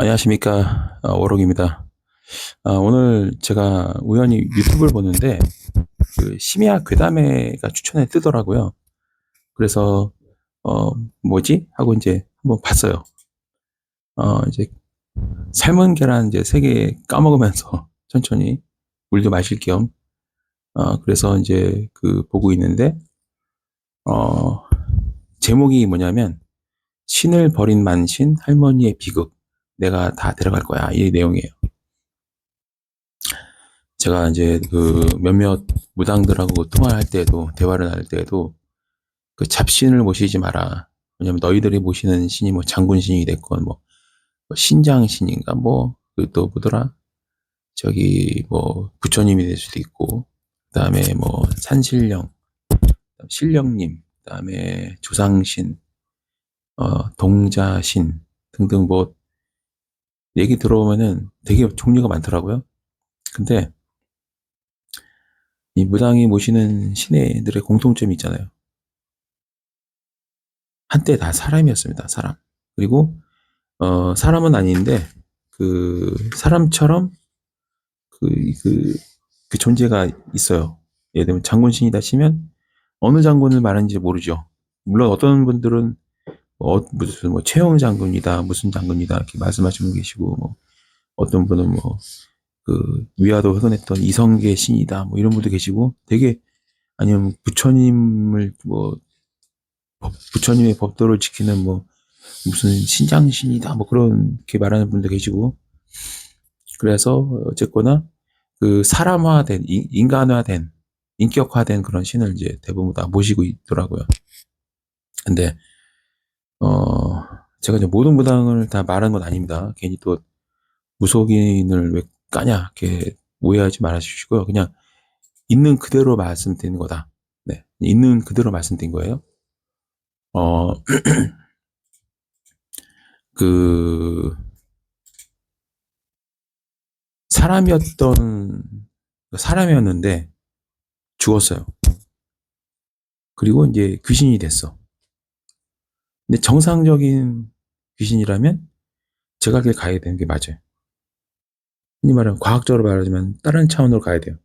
안녕하십니까. 워록입니다. 오늘 제가 우연히 유튜브를 보는데, 심야 괴담회가 추천에 뜨더라고요. 그래서, 뭐지? 하고 이제 한번 봤어요. 이제 삶은 계란 이제 3개 까먹으면서 천천히 물도 마실 겸, 그래서 이제 보고 있는데, 어, 제목이 뭐냐면, 신을 버린 만신 할머니의 비극. 내가 다 데려갈 거야. 이 내용이에요. 제가 이제 몇몇 무당들하고 통화할 때도, 대화를 할 때도 잡신을 모시지 마라. 왜냐면 너희들이 모시는 신이 뭐 장군신이 됐건, 뭐 신장신인가, 또 뭐더라? 저기, 부처님이 될 수도 있고, 그 다음에 뭐 산신령, 신령님, 그 다음에 조상신, 동자신 등등 얘기 들어보면은 되게 종류가 많더라고요. 근데 이 무당이 모시는 신들의 공통점이 있잖아요. 한때 다 사람이었습니다. 사람. 그리고 사람은 아닌데 사람처럼 그, 그, 그 존재가 있어요. 예를 들면 장군신이다 치면 어느 장군을 말하는지 모르죠. 물론 어떤 분들은 무슨 최영 장군이다, 무슨 장군이다 이렇게 말씀하시는 분 계시고, 어떤 분은 위화도 회근했던 이성계 신이다, 이런 분도 계시고, 되게 아니면 부처님을 부처님의 법도를 지키는 무슨 신장신이다 그렇게 말하는 분도 계시고, 그래서 어쨌거나 사람화된 인간화된 인격화된 그런 신을 이제 대부분 다 모시고 있더라고요. 근데 제가 이제 모든 무당을 다 말한 건 아닙니다. 괜히 또 무속인을 왜 까냐 이렇게 오해하지 말아주시고요. 그냥 있는 그대로 말씀드리는 거다. 네, 있는 그대로 말씀드린 거예요. 어, 그 사람이었던 사람이었는데 죽었어요. 그리고 이제 귀신이 됐어. 근데 정상적인 귀신이라면 제가 길 가야 되는 게 맞아요. 흔히 말하면 과학적으로 말하자면 다른 차원으로 가야 돼요.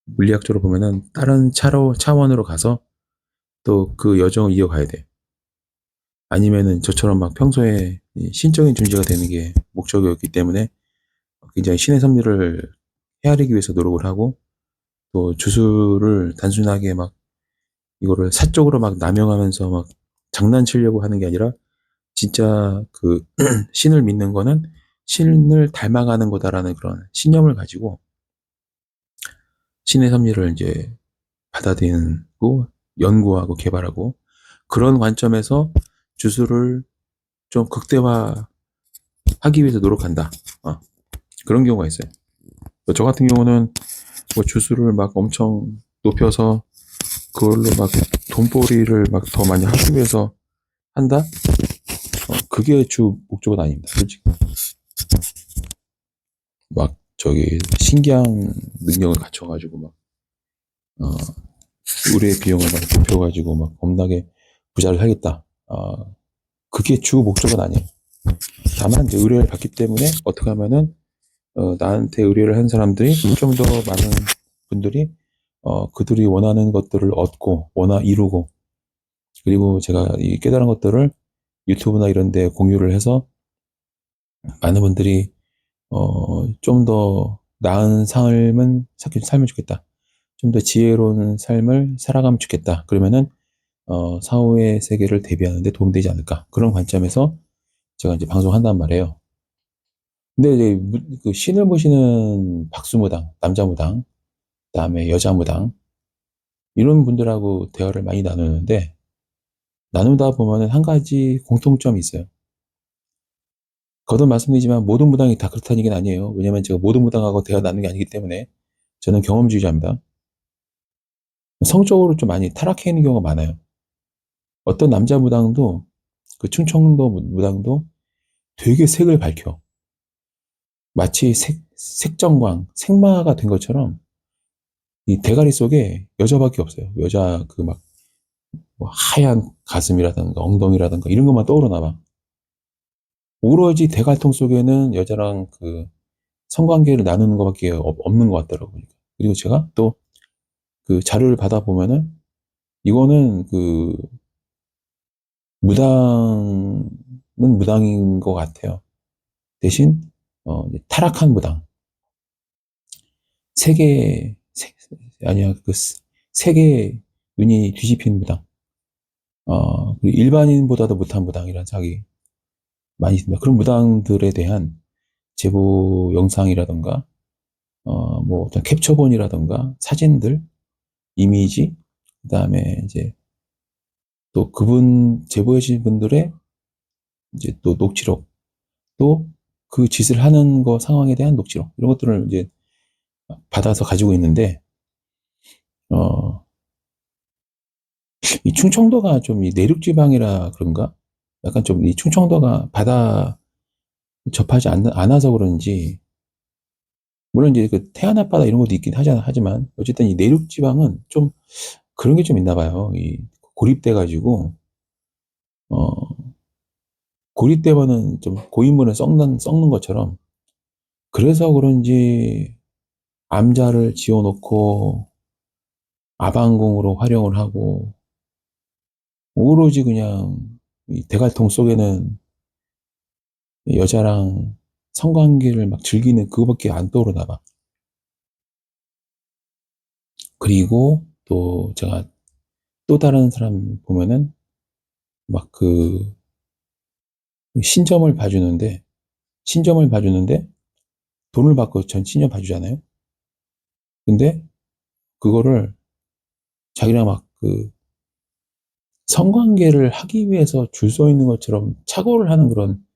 물리학적으로 보면은 다른 차원으로 가서 또 그 여정을 이어가야 돼. 아니면은 저처럼 막 평소에 신적인 존재가 되는 게 목적이었기 때문에 굉장히 신의 섭리를 헤아리기 위해서 노력을 하고, 또 주술을 단순하게 막 이거를 사적으로 막 남용하면서 막 장난치려고 하는 게 아니라, 진짜 신을 믿는 거는 신을 닮아가는 거다라는 그런 신념을 가지고 신의 섭리를 이제 받아들이고 연구하고 개발하고, 그런 관점에서 주술을 좀 극대화하기 위해서 노력한다. 어, 그런 경우가 있어요. 저 같은 경우는 주술을 막 엄청 높여서 그걸로 막 돈벌이를 막 더 많이 하기 위해서 한다? 그게 주 목적은 아닙니다. 솔직히. 막 저기 신기한 능력을 갖춰가지고 막 어, 의뢰 비용을 막 높여가지고 막 겁나게 부자를 하겠다. 그게 주 목적은 아니에요. 다만 이제 의뢰를 받기 때문에 어떻게 하면은 나한테 의뢰를 한 사람들이 좀 더 많은 분들이 그들이 원하는 것들을 얻고 이루고, 그리고 제가 이 깨달은 것들을 유튜브나 이런 데 공유를 해서 많은 분들이 좀 더 나은 삶은 살면 좋겠다. 좀 더 지혜로운 삶을 살아가면 좋겠다. 그러면은 사후의 세계를 대비하는 데 도움되지 않을까. 그런 관점에서 제가 이제 방송한단 말이에요. 근데 이제 신을 보시는 박수무당, 남자무당, 그다음에 여자무당 이런 분들하고 대화를 많이 나누는데, 나누다 보면은 한 가지 공통점이 있어요. 거듭 말씀드리지만 모든 무당이 다 그렇다는 얘기는 아니에요. 왜냐면 제가 모든 무당하고 대화 나누는 게 아니기 때문에. 저는 경험주의자입니다. 성적으로 좀 많이 타락해 있는 경우가 많아요. 어떤 남자 무당도, 충청도 무당도 되게 색을 밝혀. 마치 색정광, 생마가 된 것처럼 이 대가리 속에 여자밖에 없어요. 여자 하얀 가슴이라든가 엉덩이라든가 이런 것만 떠오르나 봐. 오로지 대갈통 속에는 여자랑 그 성관계를 나누는 것밖에 없는 것 같더라고요. 그리고 제가 또 그 자료를 받아보면은 이거는 그 무당은 무당인 것 같아요. 대신 이제 타락한 무당, 세계 아니야 그 세계 눈이 뒤집힌 무당, 그리고 일반인보다도 못한 무당이라는 생각이 많이 있습니다. 그런 무당들에 대한 제보 영상이라던가 뭐 어떤 캡처본이라던가 사진들, 이미지, 그다음에 이제 또 그분 제보해 주신 분들의 이제 또 녹취록, 또 그 짓을 하는 거 상황에 대한 녹취록 이런 것들을 이제 받아서 가지고 있는데 어, 이 충청도가 좀 이 내륙 지방이라 그런가? 약간 좀 이 충청도가 바다 접하지 않아서 그런지 물론 이제 그 태안 앞바다 이런 것도 있긴 하지만 어쨌든 이 내륙 지방은 좀 그런 게 좀 있나 봐요. 이 고립돼 가지고 어 고립되면은 좀 고인물을 썩는 것처럼 그래서 그런지 암자를 지어놓고 아방궁으로 활용을 하고 오로지 그냥 이 대갈통 속에는 여자랑 성관계를 막 즐기는 그거밖에 안 떠오르나 봐. 그리고 또 제가 또 다른 사람 보면은 막 그 신점을 봐주는데 신점을 봐주는데 돈을 받고 전 신점 봐주잖아요. 근데 그거를 자기랑 막 그 성관계를 하기 위해서 줄 서 있는 것처럼 착오를 하는 그런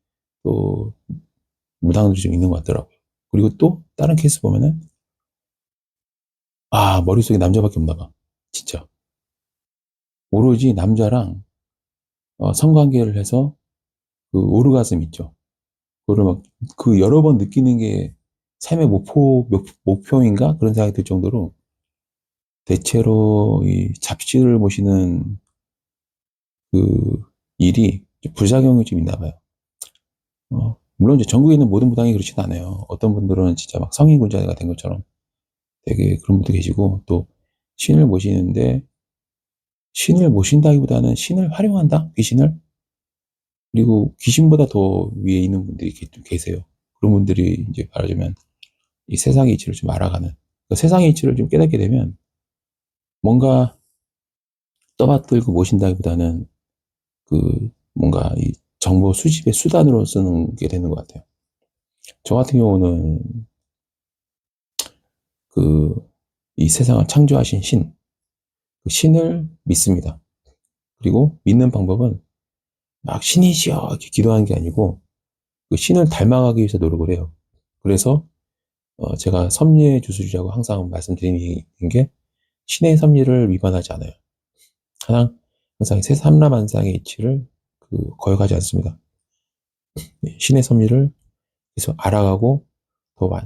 또 무당들이 좀 있는 것 같더라고요. 그리고 또 다른 케이스 보면은 머릿속에 남자밖에 없나 봐. 진짜. 오로지 남자랑 성관계를 해서 그 오르가즘 있죠. 그거를 막 그 여러 번 느끼는 게 삶의 목표인가? 그런 생각이 들 정도로 대체로 이 잡시를 모시는 그 일이 부작용이 좀 있나 봐요. 물론 이제 전국에 있는 모든 무당이 그렇지는 않아요. 어떤 분들은 진짜 막 성인군자가 된 것처럼 되게 그런 분도 계시고 또 신을 모시는데 신을 모신다기보다는 신을 활용한다? 귀신을? 그리고 귀신보다 더 위에 있는 분들이 계세요. 그런 분들이 이제 말하자면 이 세상의 이치를 좀 알아가는, 그러니까 세상의 이치를 좀 깨닫게 되면 뭔가 떠받들고 모신다기보다는 그 뭔가 이 정보 수집의 수단으로 쓰는 게 되는 것 같아요. 저 같은 경우는 그 이 세상을 창조하신 신, 그 신을 믿습니다. 그리고 믿는 방법은 막 신이시여 이렇게 기도하는 게 아니고 그 신을 닮아가기 위해서 노력을 해요. 그래서 제가 섭리의 주술이라고 항상 말씀드리는 게 신의 섭리를 위반하지 않아요. 항상 세삼라만상의 이치를 거역하지 않습니다. 신의 섭리를 계속 알아가고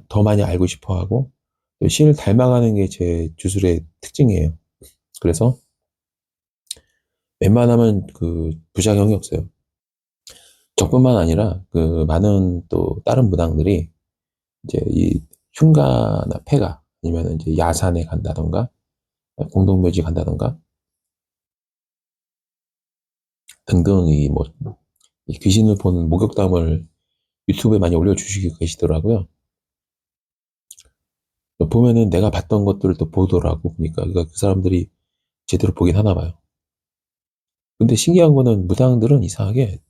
더 많이 알고 싶어하고 또 신을 닮아가는 게 제 주술의 특징이에요. 그래서 웬만하면 그 부작용이 없어요. 저뿐만 아니라 그 많은 또 다른 무당들이 이제 이 흉가나 폐가 아니면 이제 야산에 간다던가 공동묘지 간다던가 등등 이 귀신을 보는 목격담을 유튜브에 많이 올려주시고 계시더라고요. 보면은 내가 봤던 것들을 또 보더라고 보니까 그러니까 그 사람들이 제대로 보긴 하나 봐요. 근데 신기한 거는 무당들은 이상하게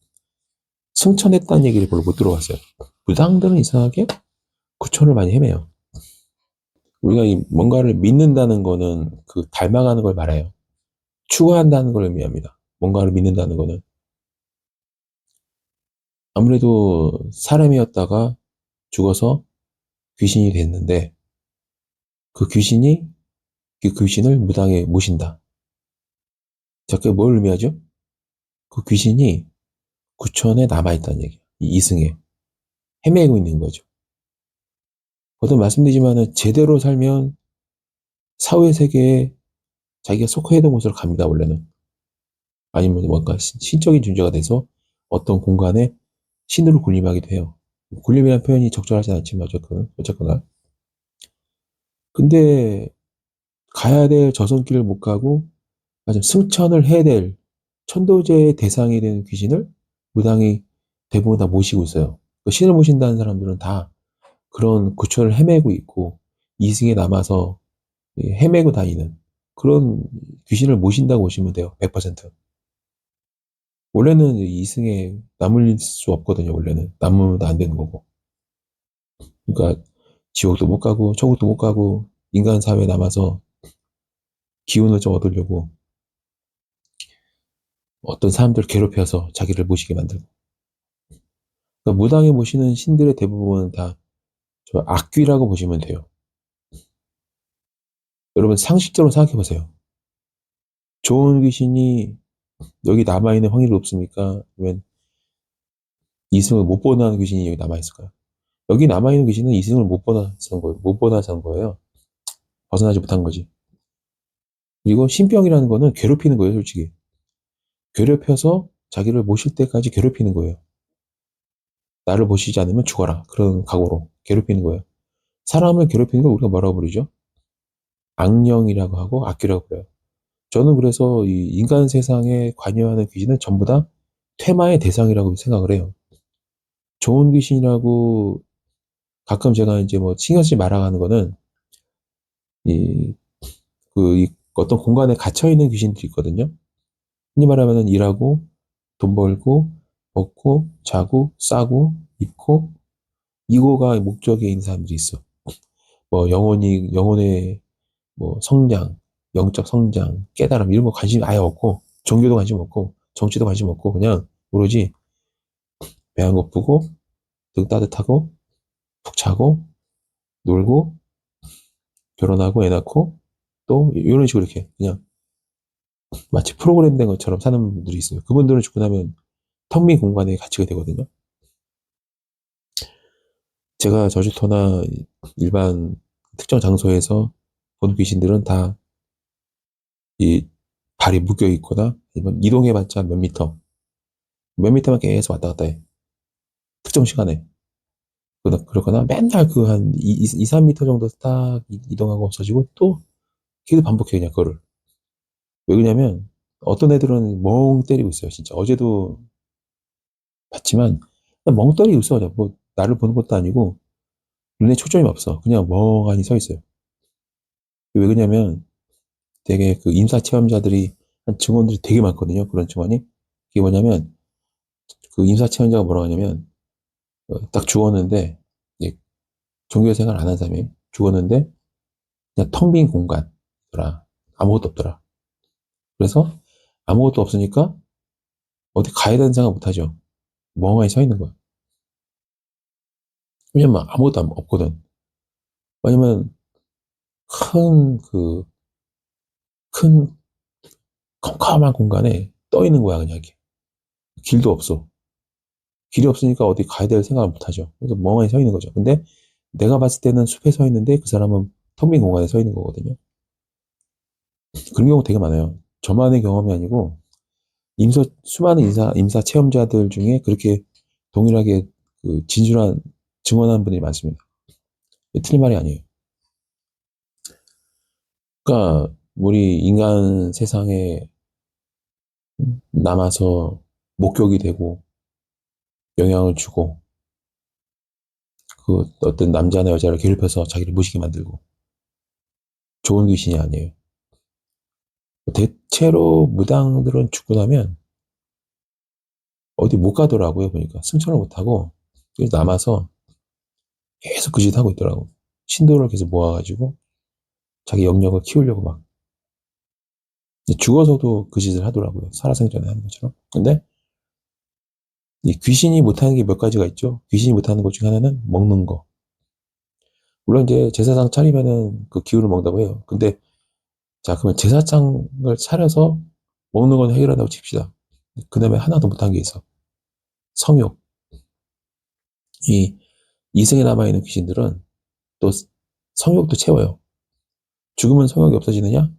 승천했다는 얘기를 별로 못 들어봤어요. 무당들은 이상하게 구천을 많이 헤매요. 우리가 이 뭔가를 믿는다는 거는 그 닮아가는 걸 말해요. 추구한다는 걸 의미합니다. 뭔가를 믿는다는 거는 아무래도 사람이었다가 죽어서 귀신이 됐는데 그 귀신이 그 귀신을 무당에 모신다. 자, 그게 뭘 의미하죠? 그 귀신이 구천에 남아있다는 얘기야. 이 이승에 헤매고 있는 거죠. 거듭 말씀드리지만은 제대로 살면 사후의 세계에 자기가 속해 있던 곳으로 갑니다, 원래는. 아니면 뭔가 신적인 존재가 돼서 어떤 공간에 신으로 군림하기도 해요. 군림이라는 표현이 적절하지 않지만 어쨌거나. 근데 가야 될 저승길을 못 가고 맞아 승천을 해야 될 천도제의 대상이 되는 귀신을 무당이 대부분 다 모시고 있어요. 그 신을 모신다는 사람들은 다 그런 고초를 헤매고 있고 이승에 남아서 헤매고 다니는 그런 귀신을 모신다고 보시면 돼요. 100%. 원래는 이승에 남을 수 없거든요. 원래는 남으면 안 되는 거고. 그러니까 지옥도 못 가고 천국도 못 가고 인간 사회에 남아서 기운을 좀 얻으려고 어떤 사람들 괴롭혀서 자기를 모시게 만들고. 그러니까 무당에 모시는 신들의 대부분은 다 저 악귀라고 보시면 돼요. 여러분 상식적으로 생각해 보세요. 좋은 귀신이 여기 남아있는 확률이 높습니까? 아니면 이승을 못 보는 귀신이 여기 남아있을까요? 여기 남아있는 귀신은 이승을 못 보나서 거예요. 못 보나서 한 거예요. 벗어나지 못한 거지. 그리고 신병이라는 거는 괴롭히는 거예요, 솔직히. 괴롭혀서 자기를 모실 때까지 괴롭히는 거예요. 나를 모시지 않으면 죽어라. 그런 각오로 괴롭히는 거예요. 사람을 괴롭히는 걸 우리가 뭐라고 부르죠? 악령이라고 하고 악귀라고 그래요. 저는 그래서 이 인간 세상에 관여하는 귀신은 전부 다 퇴마의 대상이라고 생각을 해요. 좋은 귀신이라고 가끔 제가 이제 뭐 신경 쓰지 말아야 하는 거는 이, 이 어떤 공간에 갇혀 있는 귀신들이 있거든요. 흔히 말하면 일하고 돈 벌고 먹고 자고 싸고 입고 이거가 목적에 있는 사람들이 있어. 뭐 영혼의 뭐 성장, 영적 성장, 깨달음 이런 거 관심 아예 없고 종교도 관심 없고 정치도 관심 없고 그냥 오로지 배 안 고프고 등 따뜻하고 푹 자고 놀고 결혼하고 애 낳고 또 이런 식으로 이렇게 그냥 마치 프로그램 된 것처럼 사는 분들이 있어요. 그분들은 죽고 나면 텅 빈 공간에 갇히게 되거든요. 제가 저주토나 일반 특정 장소에서 본 귀신들은 다 이 발이 묶여 있거나 아니면 이동해봤자 몇 미터만 계속 왔다 갔다 해. 특정 시간에. 그러거나 맨날 그 한 2, 3미터 정도 딱 이동하고 없어지고 또 계속 반복해 그냥 그거를. 왜 그러냐면 어떤 애들은 멍 때리고 있어요. 진짜 어제도 봤지만 그냥 멍 때리고 있어. 그냥 뭐 나를 보는 것도 아니고 눈에 초점이 없어. 그냥 멍하니 서 있어요. 왜 그러냐면 되게 그 임사 체험자들이 한 증언들이 되게 많거든요. 그런 증언이. 그게 뭐냐면 그 임사 체험자가 뭐라고 하냐면 딱 죽었는데 이제 종교 생활 안 한 사람이 죽었는데 그냥 텅 빈 공간더라. 아무것도 없더라. 그래서 아무것도 없으니까 어디 가야 되는 생각 못 하죠. 멍하니 서 있는 거야. 왜냐면 아무것도 없거든. 왜냐면 큰 큰 컴컴한 공간에 떠 있는 거야 그냥 이렇게. 길도 없어. 길이 없으니까 어디 가야 될 생각을 못 하죠. 그래서 멍하니 서 있는 거죠. 근데 내가 봤을 때는 숲에 서 있는데 그 사람은 텅 빈 공간에 서 있는 거거든요. 그런 경우 되게 많아요. 저만의 경험이 아니고 수많은 임사 체험자들 중에 그렇게 동일하게 그 진술한 증언한 분들이 많습니다. 틀린 말이 아니에요. 그러니까 우리 인간 세상에 남아서 목격이 되고 영향을 주고 그 어떤 남자나 여자를 괴롭혀서 자기를 모시게 만들고 좋은 귀신이 아니에요. 대체로 무당들은 죽고 나면 어디 못 가더라고요. 보니까 승천을 못 하고 남아서 계속 그 짓 하고 있더라고. 신도를 계속 모아가지고 자기 영역을 키우려고 막 죽어서도 그 짓을 하더라고요. 살아생전에 하는 것처럼. 근데 이 귀신이 못하는 게 몇 가지가 있죠. 귀신이 못하는 것 중에 하나는 먹는 거. 물론 이제 제사상 차리면은 그 기운을 먹는다고 해요. 근데 자 그러면 제사상을 차려서 먹는 건 해결한다고 칩시다. 그 다음에 하나 더 못한 게 있어. 성욕. 이 이승에 남아있는 귀신들은 또 성욕도 채워요. 죽으면 성욕이 없어지느냐?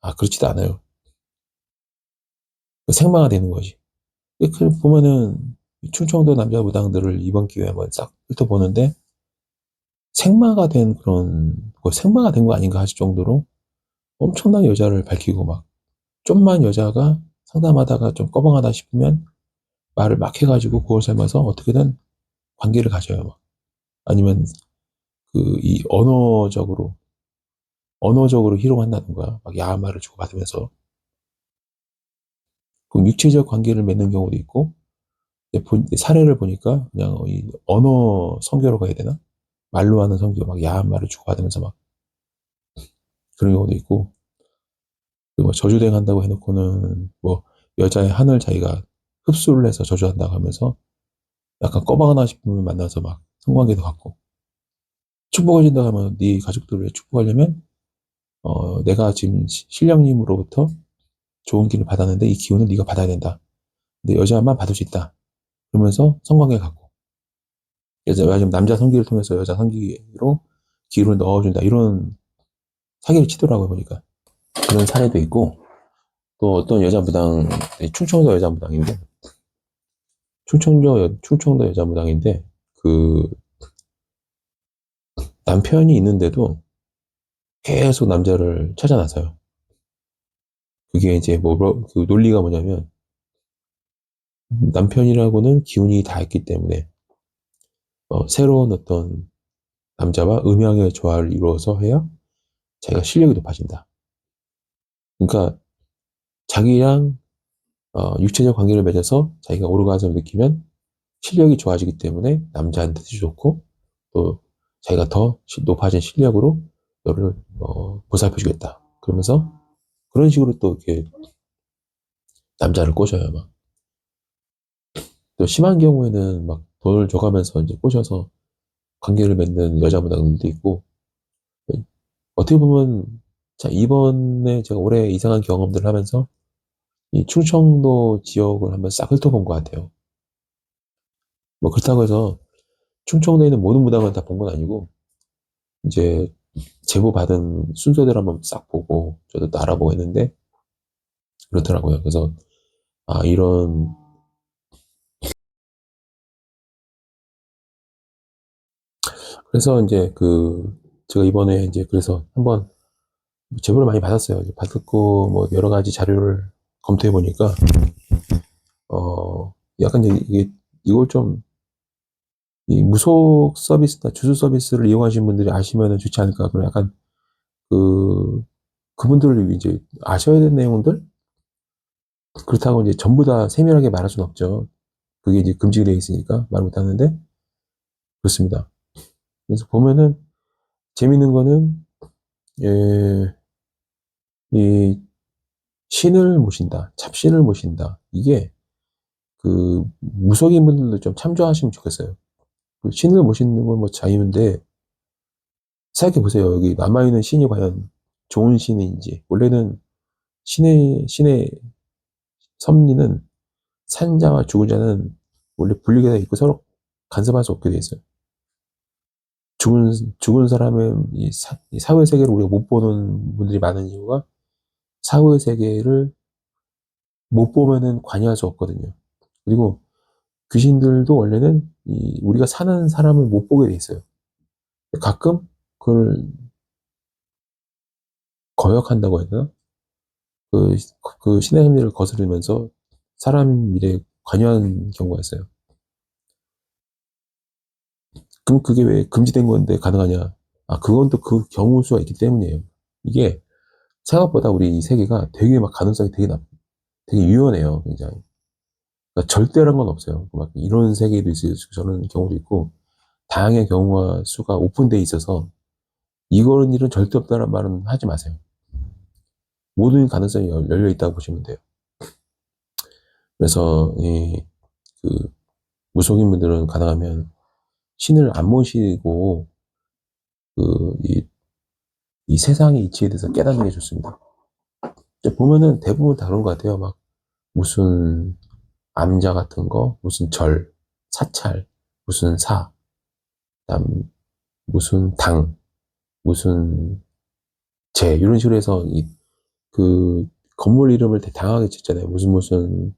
아 그렇지도 않아요. 생마가 되는 거지. 그 보면은 이 충청도 남자 무당들을 이번 기회에 한번 싹 훑어보는데, 생마가 된 그런, 뭐 생마가 된 거 아닌가 하실 정도로 엄청난 여자를 밝히고 막, 좀만 여자가 상담하다가 좀 꺼벙하다 싶으면 말을 막 해가지고 그걸 삶아서 어떻게든 관계를 가져요. 막. 아니면 이 언어적으로 희롱한다든가, 막 야한 말을 주고받으면서, 그 육체적 관계를 맺는 경우도 있고, 사례를 보니까 그냥 이 언어 성교라고 해야 되나? 말로 하는 성교, 막 야한 말을 주고받으면서 막 그런 경우도 있고, 그뭐 저주대행 한다고 해놓고는 뭐 여자의 한을 자기가 흡수를 해서 저주한다고 하면서 약간 꺼방하나 싶으면 만나서 막 성관계도 갖고, 축복을 준다고 하면 네 가족들을 축복하려면 내가 지금 신령님으로부터 좋은 기를 받았는데 이 기운을 네가 받아야 된다. 근데 여자만 받을 수 있다. 그러면서 성관계 갖고, 여자 지금 남자 성기를 통해서 여자 성기로 기운을 넣어준다. 이런 사기를 치더라고요, 보니까. 그런 사례도 있고, 또 어떤 여자 무당, 충청도 여자 무당인데, 충청도 여자 무당인데, 그, 남편이 있는데도 계속 남자를 찾아 나서요. 그게 이제 그 논리가 뭐냐면, 남편이라고는 기운이 다 있기 때문에, 새로운 어떤 남자와 음양의 조화를 이루어서 해야 자기가 실력이 높아진다. 그러니까, 자기랑, 육체적 관계를 맺어서 자기가 오르가즘을 느끼면 실력이 좋아지기 때문에 남자한테도 좋고, 또 자기가 더 높아진 실력으로 너를 보살펴 주겠다. 그러면서 그런 식으로 또 이렇게 남자를 꼬셔요. 막. 또 심한 경우에는 막 돈을 줘가면서 이제 꼬셔서 관계를 맺는 여자분들도 있고, 어떻게 보면, 자, 이번에 제가 올해 이상한 경험들을 하면서 이 충청도 지역을 한번 싹 훑어본 것 같아요. 뭐 그렇다고 해서 충청도에 있는 모든 무당을 다 본 건 아니고, 이제 제보 받은 순서대로 한번 싹 보고 저도 또 알아보고 했는데 그렇더라고요. 그래서 이런, 그래서 이제 제가 이번에 이제 그래서 한번 제보를 많이 받았어요. 받았고 뭐 여러 가지 자료를 검토해 보니까 약간 이게 이걸 좀 이 무속 서비스나 주수 서비스를 이용하신 분들이 아시면 좋지 않을까. 그런 약간 그 그분들을 이제 아셔야 되는 내용들, 그렇다고 이제 전부 다 세밀하게 말할 수는 없죠. 그게 이제 금지되어 있으니까 말 못하는데 그렇습니다. 그래서 보면은 재밌는 거는, 예, 이 신을 모신다, 잡신을 모신다. 이게 무속인 분들도 좀 참조하시면 좋겠어요. 그 신을 모시는 건 뭐 자유인데 생각해 보세요. 여기 남아있는 신이 과연 좋은 신인지. 원래는 신의 섭리는 산자와 죽은 자는 원래 분리가 되어 있고 서로 간섭할 수 없게 되어 있어요. 죽은, 죽은 사람은 이 사회 세계를 우리가 못 보는 분들이 많은 이유가 사회 세계를 못 보면은 관여할 수 없거든요. 그리고 귀신들도 원래는 우리가 사는 사람을 못 보게 돼 있어요. 가끔 그걸 거역한다고 해야 되나? 그, 그 신의 섭리를 거스르면서 사람 일에 관여하는 경우가 있어요. 그럼 그게 왜 금지된 건데 가능하냐? 그건 또 그 경우 수가 있기 때문이에요. 이게 생각보다 우리 이 세계가 되게 막 가능성이 되게 유연해요, 굉장히. 그러니까 절대란 건 없어요. 막 이런 세계도 있을 저는 경우도 있고, 다양한 경우와 수가 오픈되어 있어서 이거는 일은 절대 없다는 말은 하지 마세요. 모든 가능성이 열려 있다고 보시면 돼요. 그래서 그 무속인 분들은 가능하면 신을 안 모시고 이 세상의 이치에 대해서 깨닫는 게 좋습니다. 보면은 대부분 다 그런 것 같아요. 막 무슨 암자 같은 거, 무슨 사찰, 무슨 그다음 무슨 무슨 이런 식으로 해서 그 건물 이름을 되게 다양하게 짓잖아요. 무슨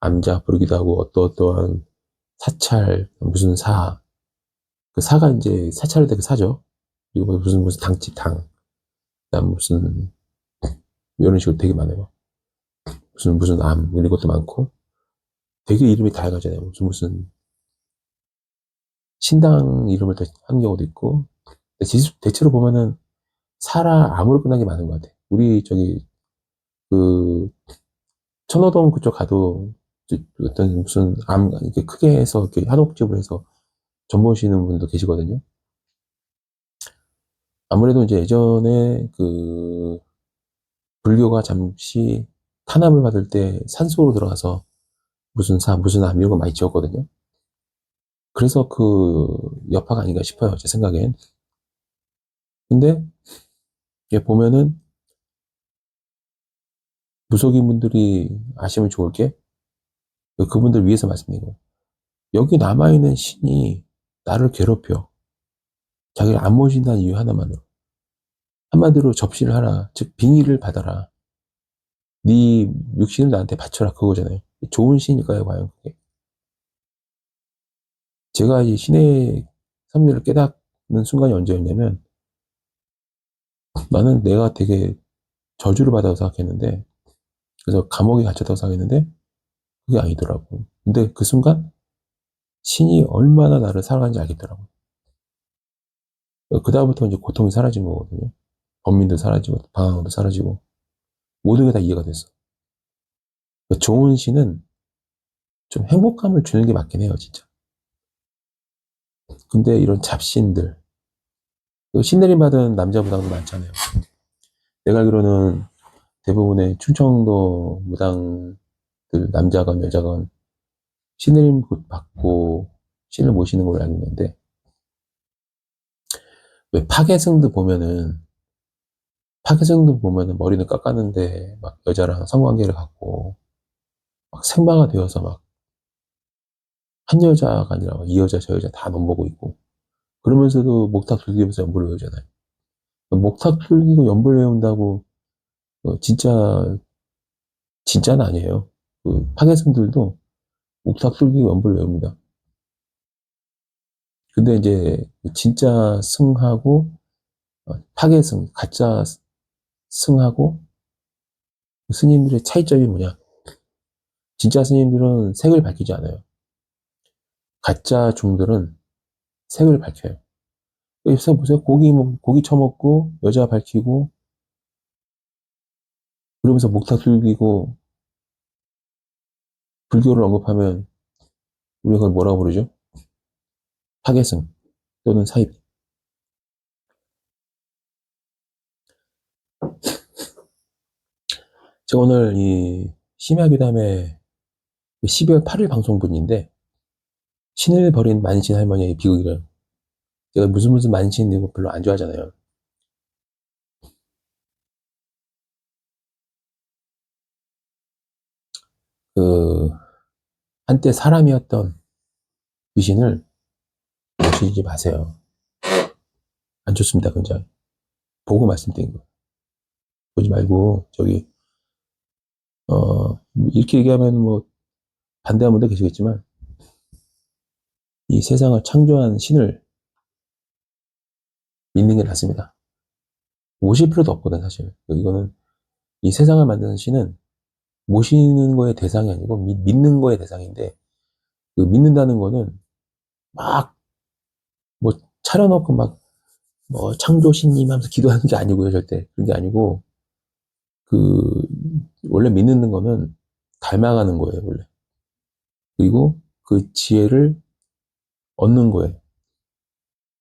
암자 부르기도 하고 어떠한 사찰, 무슨 사, 그 사가 이제 사찰할 때 그 사죠. 그리고 무슨 당집 당, 그다음 무슨 이런 식으로 되게 많아요. 무슨 암 이런 것도 많고 되게 이름이 다양하잖아요. 무슨 신당 이름을 한 경우도 있고 대체로 보면은 사라 암으로 끝난 게 많은 것 같아. 우리 저기 그 천호동 그쪽 가도 어떤 무슨 암 이렇게 크게 해서 이렇게 한옥집을 해서 전 보시는 분도 계시거든요. 아무래도 이제 예전에 그 불교가 잠시 탄압을 받을 때 산속으로 들어가서 무슨 사 무슨 암 이런 거 많이 지었거든요. 그래서 그 여파가 아닌가 싶어요, 제 생각엔. 근데 이게 보면은 무속인 분들이 아시면 좋을 게 그분들 위해서 말씀드린 거예요. 여기 남아있는 신이 나를 괴롭혀. 자기를 안 모신다는 이유 하나만으로. 한마디로 접시를 하라. 즉, 빙의를 받아라. 네 육신을 나한테 바쳐라. 그거잖아요. 좋은 신일까요, 과연 그게? 제가 이 신의 섭리를 깨닫는 순간이 언제였냐면, 나는 내가 되게 저주를 받아서 생각했는데, 그래서 감옥에 갇혔다고 생각했는데, 그게 아니더라고. 근데 그 순간, 신이 얼마나 나를 사랑하는지 알겠더라고. 그다음부터 이제 고통이 사라진 거거든요. 범민도 사라지고, 방황도 사라지고, 모든 게 다 이해가 됐어. 좋은 신은 좀 행복감을 주는 게 맞긴 해요, 진짜. 근데 이런 잡신들, 신내림 받은 남자 무당도 많잖아요. 내가 알기로는 대부분의 충청도 무당들, 남자건 여자건 신내림 받고 신을 모시는 걸로 알고 있는데, 왜 파괴승도 보면은 머리는 깎았는데 막 여자랑 성관계를 갖고 막 생마가 되어서 막 한 여자가 아니라 이 여자 저 여자 다 넘보고 있고 그러면서도 목탁 즐기면서 연불을 외우잖아요. 목탁 즐기고 연불 외운다고 진짜 진짜는 아니에요. 그 파괴승들도 목탁 즐기고 연불 외웁니다. 근데 이제 진짜 승하고 파괴승 가짜 승하고 스님들의 차이점이 뭐냐? 진짜 스님들은 색을 밝히지 않아요. 가짜 중들은 색을 밝혀요. 요새 보세요. 고기 처먹고, 여자 밝히고, 그러면서 목탁 즐기고, 불교를 언급하면, 우리가 그걸 뭐라고 부르죠? 파괴승 또는 사입. 제가 오늘 이 심야귀담의 12월 8일 방송분인데, 신을 버린 만신 할머니의 비극이래요. 제가 무슨 만신 이거 별로 안 좋아하잖아요. 그, 한때 사람이었던 귀신을 모시지 마세요. 안 좋습니다, 굉장히. 보고 말씀드린 거예요. 보지 말고, 이렇게 얘기하면 뭐, 반대하는 분도 계시겠지만, 이 세상을 창조한 신을 믿는 게 낫습니다. 모실 필요도 없거든, 사실. 이거는, 이 세상을 만드는 신은 모시는 거의 대상이 아니고, 믿는 거의 대상인데, 그 믿는다는 거는 막, 뭐, 차려놓고 막, 뭐, 창조신님 하면서 기도하는 게 아니고요, 절대. 그런 게 아니고, 그, 원래 믿는 거는 닮아가는 거예요, 원래. 그리고 그 지혜를 얻는 거예요.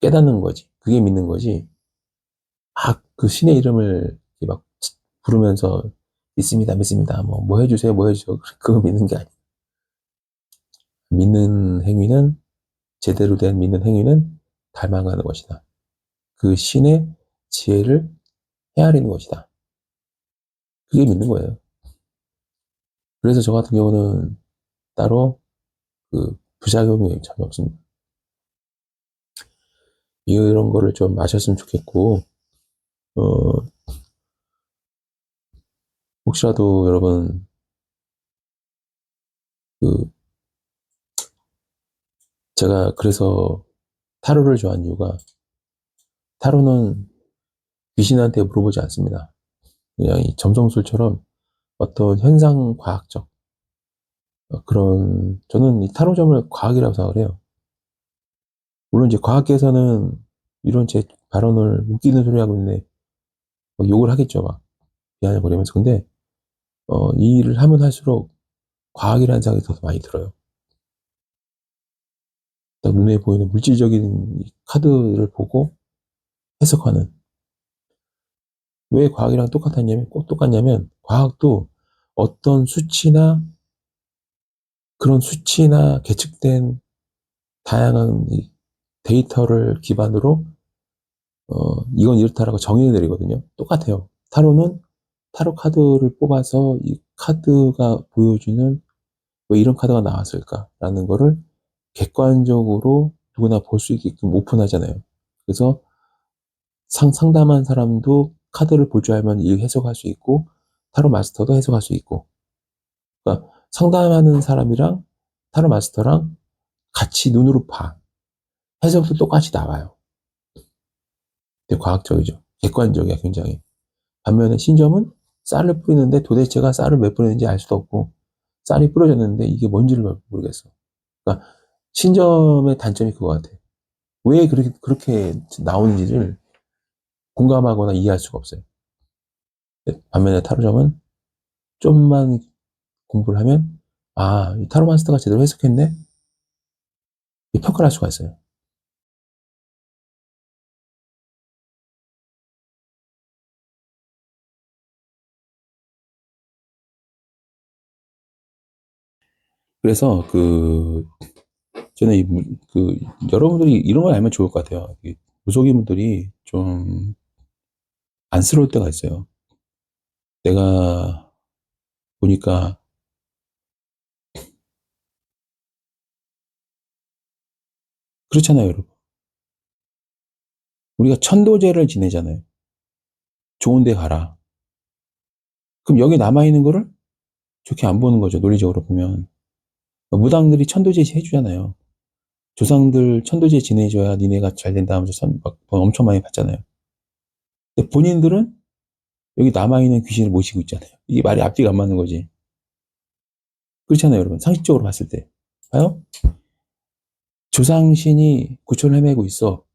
깨닫는 거지. 그게 믿는 거지. 막 그 신의 이름을 막 부르면서 믿습니다, 믿습니다. 뭐 해주세요, 뭐 해주세요. 그거 믿는 게 아니에요. 믿는 행위는, 제대로 된 믿는 행위는 닮아가는 것이다. 그 신의 지혜를 헤아리는 것이다. 그게 믿는 거예요. 그래서 저 같은 경우는 따로 그 부작용이 전혀 없습니다. 이런 거를 좀 아셨으면 좋겠고, 어, 혹시라도 여러분, 그 제가 그래서 타로를 좋아하는 이유가 타로는 귀신한테 물어보지 않습니다. 그냥 이 점성술처럼 어떤 현상 과학적 그런 저는 이 타로점을 과학이라고 생각을 해요. 물론 이제 과학계에서는 이런 제 발언을 웃기는 소리 하고 있는데 막 욕을 하겠죠. 막 비아냥거리면서. 근데 이 일을 하면 할수록 과학이라는 생각이 더 많이 들어요. 딱 눈에 보이는 물질적인 이 카드를 보고 해석하는. 왜 과학이랑 똑같았냐면, 꼭 똑같냐면, 과학도 어떤 수치나, 그런 수치나 계측된 다양한 이 데이터를 기반으로, 이건 이렇다라고 정의를 내리거든요. 똑같아요. 타로는 타로 카드를 뽑아서 이 카드가 보여주는 왜 이런 카드가 나왔을까라는 거를 객관적으로 누구나 볼 수 있게끔 오픈하잖아요. 그래서 상담한 사람도 카드를 볼 줄 알면 이 해석할 수 있고, 타로 마스터도 해석할 수 있고, 그러니까 상담하는 사람이랑 타로 마스터랑 같이 눈으로 봐. 해석도 똑같이 나와요. 되게 과학적이죠. 객관적이야, 굉장히. 반면에 신점은 쌀을 뿌리는데 도대체가 쌀을 왜 뿌리는지 알 수도 없고, 쌀이 뿌려졌는데 이게 뭔지를 모르겠어. 그러니까 신점의 단점이 그거 같아. 왜 그렇게 나오는지를 공감하거나 이해할 수가 없어요. 반면에 타로점은 좀만 공부를 하면, 아, 이 타로 마스터가 제대로 해석했네? 이 평가를 할 수가 있어요. 그래서 저는 여러분들이 이런 걸 알면 좋을 것 같아요. 무속인분들이 좀 안쓰러울 때가 있어요. 내가 보니까, 그렇잖아요, 여러분. 우리가 천도제를 지내잖아요. 좋은 데 가라. 그럼 여기 남아있는 거를 좋게 안 보는 거죠, 논리적으로 보면. 무당들이 천도제 해주잖아요. 조상들 천도제 지내줘야 니네가 잘 된다 하면서 막 돈 엄청 많이 받잖아요. 근데 본인들은 여기 남아있는 귀신을 모시고 있잖아요. 이게 말이 앞뒤가 안 맞는 거지. 그렇잖아요, 여러분. 상식적으로 봤을 때. 봐요? 조상신이 구천을 헤매고 있어.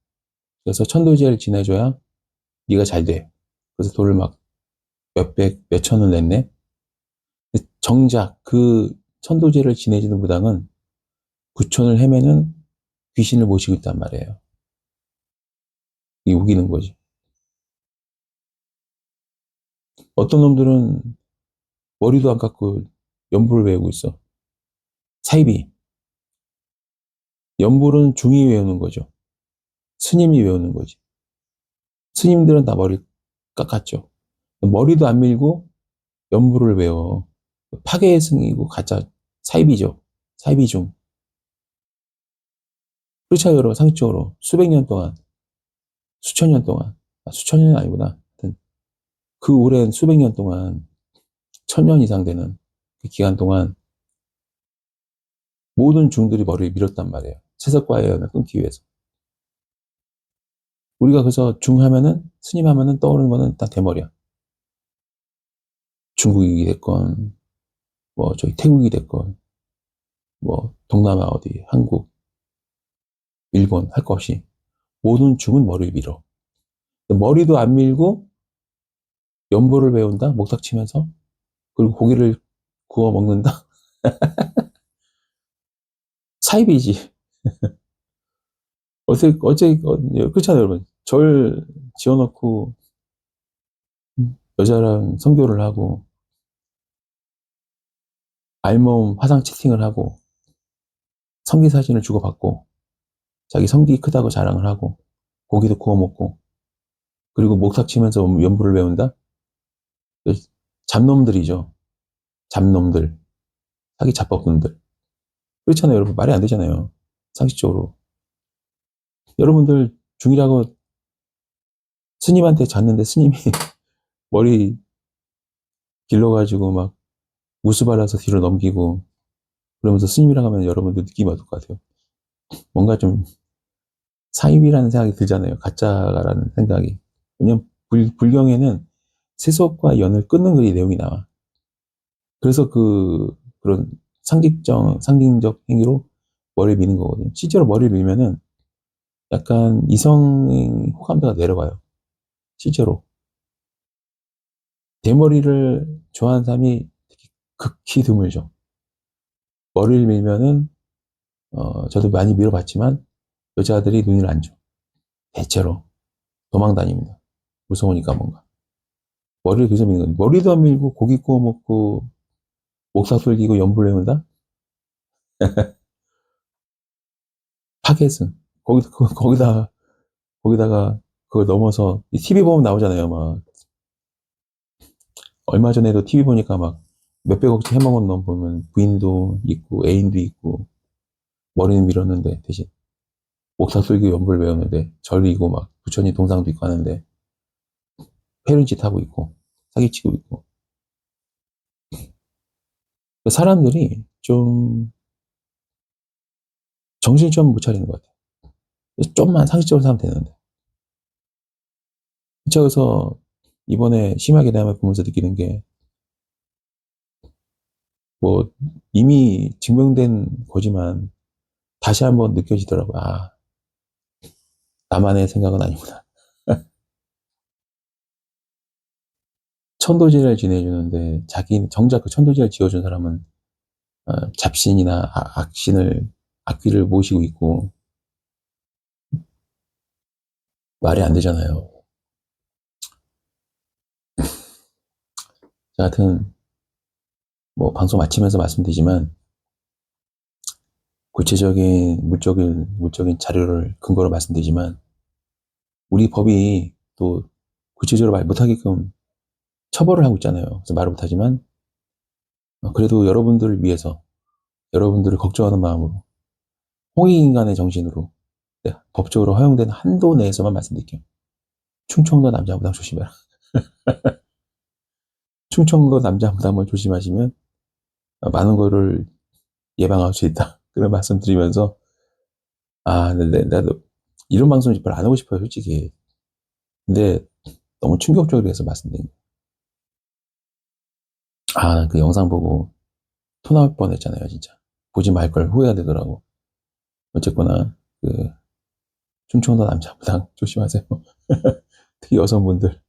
그래서 천도제를 지내줘야 네가 잘 돼. 그래서 돈을 막 몇백, 몇천을 냈네. 근데 정작 그 천도제를 지내주는 무당은 구천을 헤매는 귀신을 모시고 있단 말이에요. 이게 우기는 거지. 어떤 놈들은 머리도 안 깎고 연불을 외우고 있어. 사이비. 연불은 중이 외우는 거죠. 스님이 외우는 거지. 스님들은 다 머리 깎았죠. 머리도 안 밀고 연불을 외워. 파괴의 승이고 가짜 사이비죠. 사이비 중. 그렇죠, 여러분. 상식적으로. 수백 년 동안, 수천 년 동안, 수천 년은 아니구나. 하여튼 그 오랜 수백 년 동안, 천 년 이상 되는 그 기간 동안 모든 중들이 머리를 밀었단 말이에요. 채석과의 연을 끊기 위해서. 우리가 그래서 중 하면은, 스님 하면은 떠오르는 거는 딱 대머리야. 중국이 됐건, 뭐, 저기 태국이 됐건, 뭐, 동남아 어디, 한국, 일본 할 거 없이 모든 중은 머리를 밀어. 머리도 안 밀고 연보를 배운다? 목탁 치면서? 그리고 고기를 구워 먹는다? 사이비지. 그렇잖아요, 여러분. 절 지어놓고 여자랑 성교를 하고, 알몸 화상 채팅을 하고, 성기 사진을 주고받고, 자기 성기 크다고 자랑을 하고, 고기도 구워 먹고, 그리고 목탁 치면서 연보를 배운다? 잡놈들이죠. 잡놈들. 사기 잡법놈들. 그렇잖아요, 여러분. 말이 안 되잖아요. 상식적으로. 여러분들 중이라고 스님한테 잤는데 스님이 머리 길러가지고 막 무스 발라서 뒤로 넘기고 그러면서 스님이라고 하면 여러분들 느낌이 어떨 것 같아요? 뭔가 좀 사입이라는 생각이 들잖아요. 가짜라는 생각이. 왜냐면 불경에는 세속과 연을 끊는 그리 내용이 나와. 그래서 그런 상징적 행위로 머리를 미는 거거든요. 실제로 머리를 밀면은 약간 이성 호감도가 내려가요. 실제로. 대머리를 좋아하는 사람이 극히 드물죠. 머리를 밀면은, 저도 많이 밀어봤지만, 여자들이 눈을 안 줘. 대체로. 도망 다닙니다. 무서우니까 뭔가. 머리를 계속 미는 거예요. 머리도 안 밀고, 고기 구워 먹고, 목사 솔기고, 연불 외운다? 타겟은. 거기다가, 그걸 넘어서, TV 보면 나오잖아요. 막, 얼마 전에도 TV 보니까 막, 몇백억치 해먹은 놈 보면, 부인도 있고, 애인도 있고, 머리는 밀었는데, 대신, 목사 솔기고 연불 외우는데, 절이고 막, 부처님 동상도 있고 하는데, 패륜짓 하고 있고, 사기치고 있고. 사람들이 좀, 정신 좀 못 차리는 것 같아요. 좀만 상식적으로 사면 되는데. 그래서 이번에 심하게 대함을 보면서 느끼는 게, 뭐, 이미 증명된 거지만, 다시 한번 느껴지더라고요. 아, 나만의 생각은 아니구나. 천도제를 지내주는데, 정작 그 천도제를 지어준 사람은, 잡신이나 악귀를 모시고 있고, 말이 안 되잖아요. 하여튼, 뭐, 방송 마치면서 말씀드리지만, 구체적인, 물적인 자료를 근거로 말씀드리지만, 우리 법이 또 구체적으로 말 못하게끔 처벌을 하고 있잖아요. 그래서 말을 못하지만, 그래도 여러분들을 위해서, 여러분들을 걱정하는 마음으로, 홍익인간의 정신으로, 네, 법적으로 허용된 한도 내에서만 말씀드릴게요. 충청도 남자 무당 조심해라. 충청도 남자 무당을 조심하시면 많은 거를 예방할 수 있다. 그런 말씀 드리면서, 나도 이런 방송 별로 안 하고 싶어요, 솔직히. 근데 너무 충격적으로 해서 말씀드린 그 영상 보고 토 나올 뻔 했잖아요, 진짜. 보지 말 걸 후회가 되더라고. 어쨌거나, 충청도 남자 무당 조심하세요. 특히 여성분들.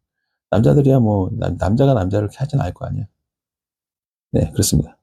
남자들이야 뭐, 남자가 남자를 이렇게 하진 않을 거 아니야. 네, 그렇습니다.